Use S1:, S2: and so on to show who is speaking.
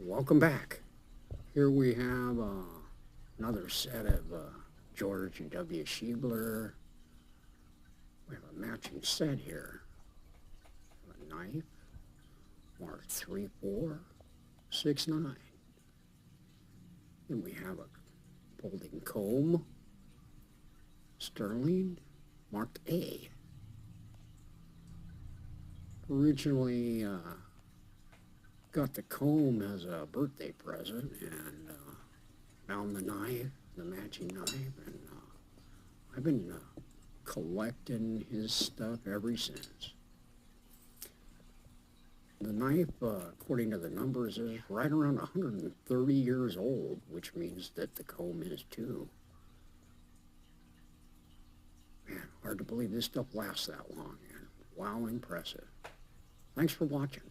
S1: Welcome back. Here we have another set of George W. Shiebler. We have a matching set here. A knife, marked 3469. Then we have a folding comb, sterling, marked A. Originally got the comb as a birthday present and found the knife, the matching knife, and I've been collecting his stuff ever since. The knife, according to the numbers, is right around 130 years old, which means that the comb is too. Man, hard to believe this stuff lasts that long, and wow, impressive. Thanks for watching.